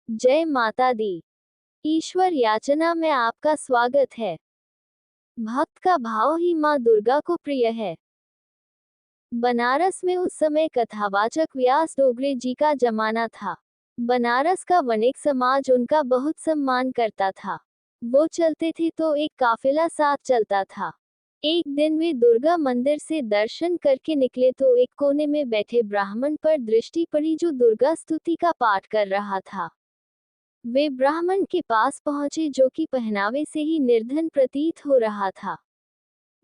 जय माता दी। ईश्वर याचना में आपका स्वागत है। भक्त का भाव ही माँ दुर्गा को प्रिय है। बनारस में उस समय कथावाचक व्यास डोगरे जी का जमाना था। बनारस का वणिक समाज उनका बहुत सम्मान करता था। वो चलते थे तो एक काफिला साथ चलता था। एक दिन वे दुर्गा मंदिर से दर्शन करके निकले तो एक कोने में बैठे ब्राह्मण पर दृष्टि पड़ी जो दुर्गा स्तुति का पाठ कर रहा था। वे ब्राह्मण के पास पहुंचे जो कि पहनावे से ही निर्धन प्रतीत हो रहा था।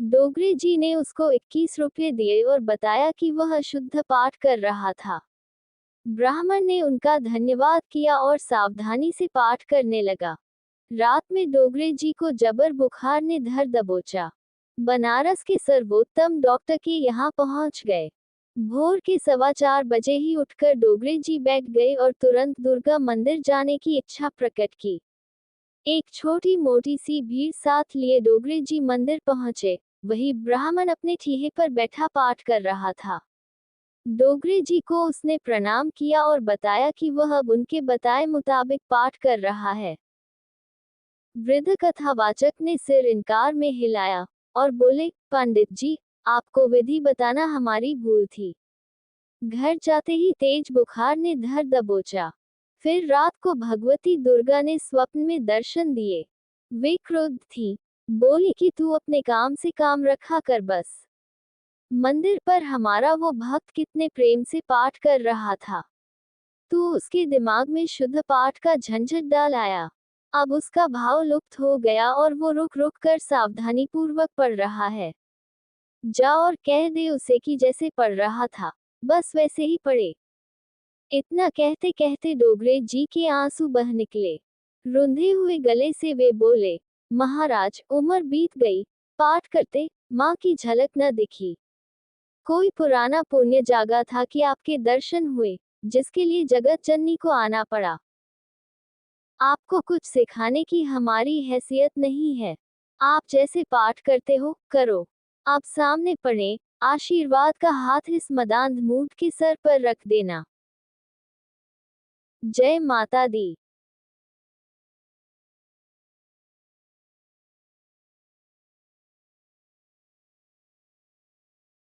डोगरे जी ने उसको 21 रुपये दिए और बताया कि वह शुद्ध पाठ कर रहा था। ब्राह्मण ने उनका धन्यवाद किया और सावधानी से पाठ करने लगा। रात में डोगरे जी को जबर बुखार ने धर दबोचा। बनारस के सर्वोत्तम डॉक्टर के यहाँ पहुंच गए। भोर के 4:15 ही उठकर डोगरे जी बैठ गए और तुरंत दुर्गा मंदिर जाने की इच्छा प्रकट की। एक छोटी मोटी सी भीड़ साथ लिए डोगरे जी मंदिर पहुंचे। वही ब्राह्मण अपने ठीहे पर बैठा पाठ कर रहा था। डोगरे जी को उसने प्रणाम किया और बताया कि वह अब उनके बताए मुताबिक पाठ कर रहा है। वृद्ध कथावाचक ने सिर इनकार में हिलाया और बोले, पंडित जी, आपको विधि बताना हमारी भूल थी। घर जाते ही तेज बुखार ने धर दबोचा। फिर रात को भगवती दुर्गा ने स्वप्न में दर्शन दिए। वे क्रुद्ध थी। बोली कि तू अपने काम से काम रखा कर बस। मंदिर पर हमारा वो भक्त कितने प्रेम से पाठ कर रहा था। तू उसके दिमाग में शुद्ध पाठ का झंझट डाल आया। अब उसका भाव लुप्त हो गया और वो रुक रुक कर सावधानी पूर्वक पढ़ रहा है। जा और कह दे उसे कि जैसे पढ़ रहा था बस वैसे ही पढ़े। इतना कहते कहते डोगरे जी के आंसू बह निकले। रुंधे हुए गले से वे बोले, महाराज, उम्र बीत गई, पाठ करते माँ की झलक न दिखी। कोई पुराना पुण्य जागा था कि आपके दर्शन हुए, जिसके लिए जगत जननी को आना पड़ा। आपको कुछ सिखाने की हमारी हैसियत नहीं है। आप जैसे पाठ करते हो करो। आप सामने पढ़ें, आशीर्वाद का हाथ इस मदांध मूर्ख के सर पर रख देना। जय माता दी।